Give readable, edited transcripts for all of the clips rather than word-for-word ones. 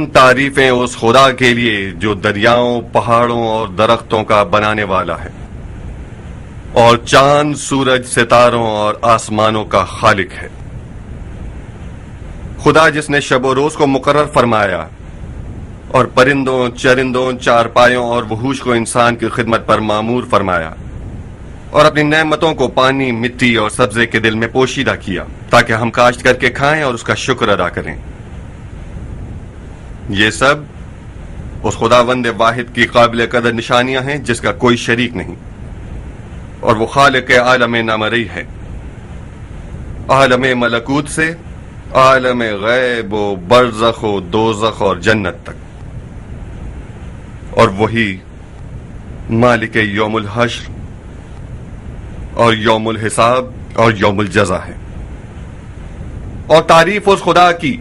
تمام تعریفیں اس خدا کے لیے جو دریاؤں، پہاڑوں اور درختوں کا بنانے والا ہے، اور چاند، سورج، ستاروں اور آسمانوں کا خالق ہے۔ خدا جس نے شب و روز کو مقرر فرمایا اور پرندوں، چرندوں، چارپایوں اور وحوش کو انسان کی خدمت پر مامور فرمایا، اور اپنی نعمتوں کو پانی، مٹی اور سبزے کے دل میں پوشیدہ کیا تاکہ ہم کاشت کر کے کھائیں اور اس کا شکر ادا کریں۔ یہ سب اس خداوند واحد کی قابل قدر نشانیاں ہیں جس کا کوئی شریک نہیں، اور وہ خالق عالم نامرئی ہے، عالم ملکوت سے عالم غیب و برزخ و دوزخ اور جنت تک، اور وہی مالک یوم الحشر اور یوم الحساب اور یوم الجزا ہے۔ اور تعریف اس خدا کی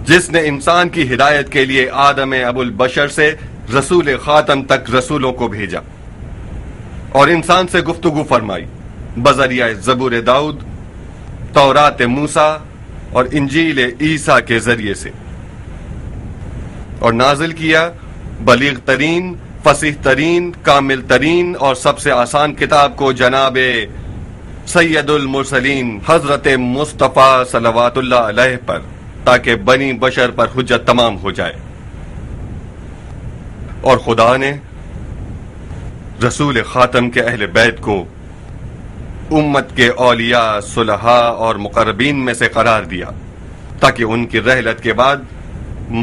جس نے انسان کی ہدایت کے لیے آدم ابو البشر سے رسول خاتم تک رسولوں کو بھیجا اور انسان سے گفتگو فرمائی بذریعہ زبور داؤد، تورات موسیٰ اور انجیل عیسیٰ کے ذریعے سے، اور نازل کیا بلیغ ترین، فصیح ترین، کامل ترین اور سب سے آسان کتاب کو جناب سید المرسلین حضرت مصطفیٰ صلوات اللہ علیہ پر، تاکہ بنی بشر پر حجت تمام ہو جائے۔ اور خدا نے رسول خاتم کے اہل بیت کو امت کے اولیاء، صلحاء اور مقربین میں سے قرار دیا تاکہ ان کی رحلت کے بعد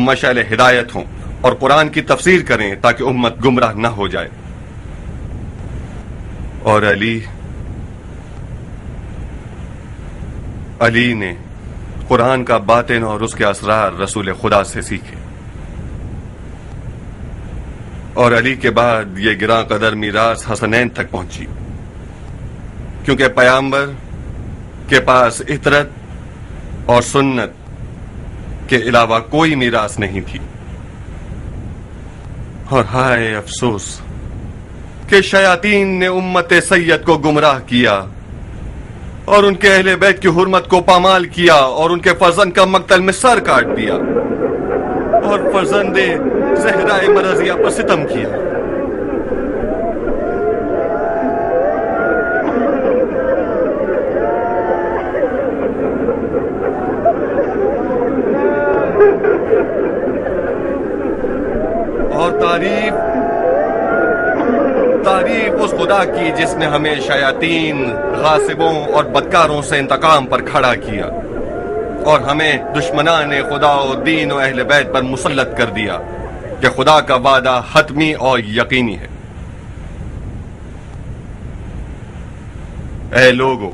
مشعل ہدایت ہوں اور قرآن کی تفسیر کریں تاکہ امت گمراہ نہ ہو جائے۔ اور علی نے قرآن کا باطن اور اس کے اسرار رسول خدا سے سیکھے، اور علی کے بعد یہ گراں قدر میراث حسنین تک پہنچی، کیونکہ پیغمبر کے پاس اطرت اور سنت کے علاوہ کوئی میراث نہیں تھی۔ اور ہائے افسوس کہ شیاطین نے امت سید کو گمراہ کیا اور ان کے اہل بیت کی حرمت کو پامال کیا اور ان کے فرزند کا مقتل میں سر کاٹ دیا اور فرزند زہرا مرضیہ پر ستم کیا۔ اور تعریف اس خدا کی جس نے ہمیں شیاطین، غاصبوں اور بدکاروں سے انتقام پر کھڑا کیا اور ہمیں دشمنان خدا و دین و اہل بیت پر مسلط کر دیا کہ خدا کا وعدہ حتمی اور یقینی ہے۔ اے لوگو،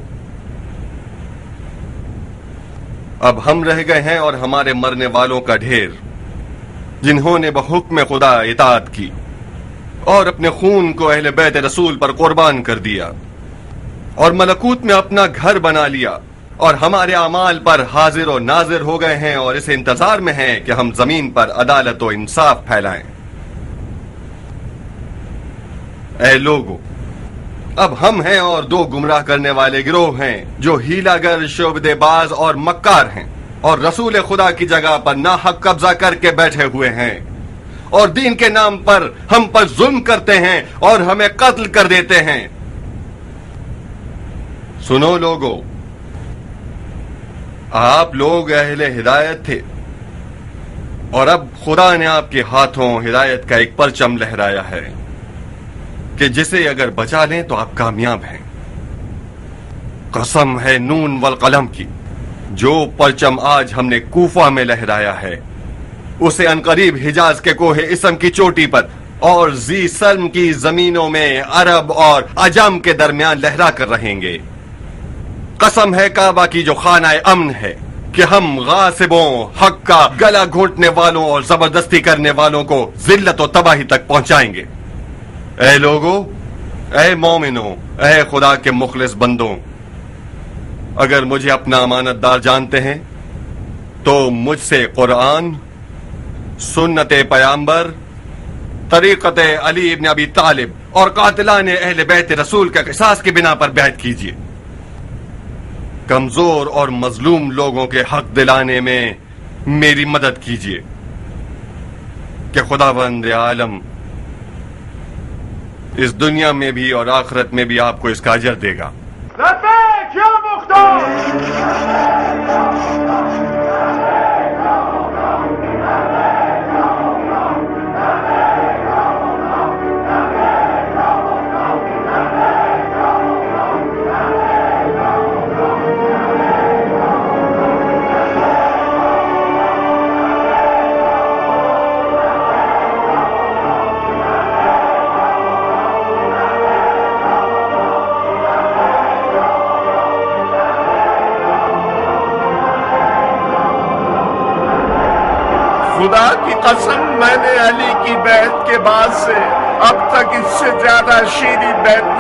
اب ہم رہ گئے ہیں اور ہمارے مرنے والوں کا ڈھیر، جنہوں نے بحکم خدا اطاعت کی اور اپنے خون کو اہل بیت رسول پر قربان کر دیا اور ملکوت میں اپنا گھر بنا لیا، اور ہمارے اعمال پر حاضر و ناظر ہو گئے ہیں اور اس انتظار میں ہیں کہ ہم زمین پر عدالت و انصاف پھیلائیں۔ اے لوگو، اب ہم ہیں اور دو گمراہ کرنے والے گروہ ہیں جو ہیلا گر، شعبدے باز اور مکار ہیں، اور رسول خدا کی جگہ پر ناحق قبضہ کر کے بیٹھے ہوئے ہیں، اور دین کے نام پر ہم پر ظلم کرتے ہیں اور ہمیں قتل کر دیتے ہیں۔ سنو لوگو، آپ لوگ اہل ہدایت تھے، اور اب خدا نے آپ کے ہاتھوں ہدایت کا ایک پرچم لہرایا ہے کہ جسے اگر بچا لیں تو آپ کامیاب ہیں۔ قسم ہے نون والقلم کی، جو پرچم آج ہم نے کوفہ میں لہرایا ہے اسے عنقریب حجاز کے کوہ اسم کی چوٹی پر اور ذی سلم کی زمینوں میں عرب اور عجم کے درمیان لہرا کر رہیں گے۔ قسم ہے کعبہ کی جو خانہ امن ہے کہ ہم غاصبوں، حق کا گلا گھونٹنے والوں اور زبردستی کرنے والوں کو ذلت و تباہی تک پہنچائیں گے۔ اے لوگو، اے مومنوں، اے خدا کے مخلص بندوں، اگر مجھے اپنا امانت دار جانتے ہیں تو مجھ سے قرآن، سنت پیغمبر، طریقت علی ابن ابی طالب اور قاتلان اہل بیت رسول کے قصاص کی بنا پر بیعت کیجیے۔ کمزور اور مظلوم لوگوں کے حق دلانے میں میری مدد کیجیے کہ خداوند عالم اس دنیا میں بھی اور آخرت میں بھی آپ کو اس کا اجر دے گا. لبیک یا مختار. خدا کی قسم میں نے علی کی بیعت کے بعد سے اب تک اس سے زیادہ شیریں بیعت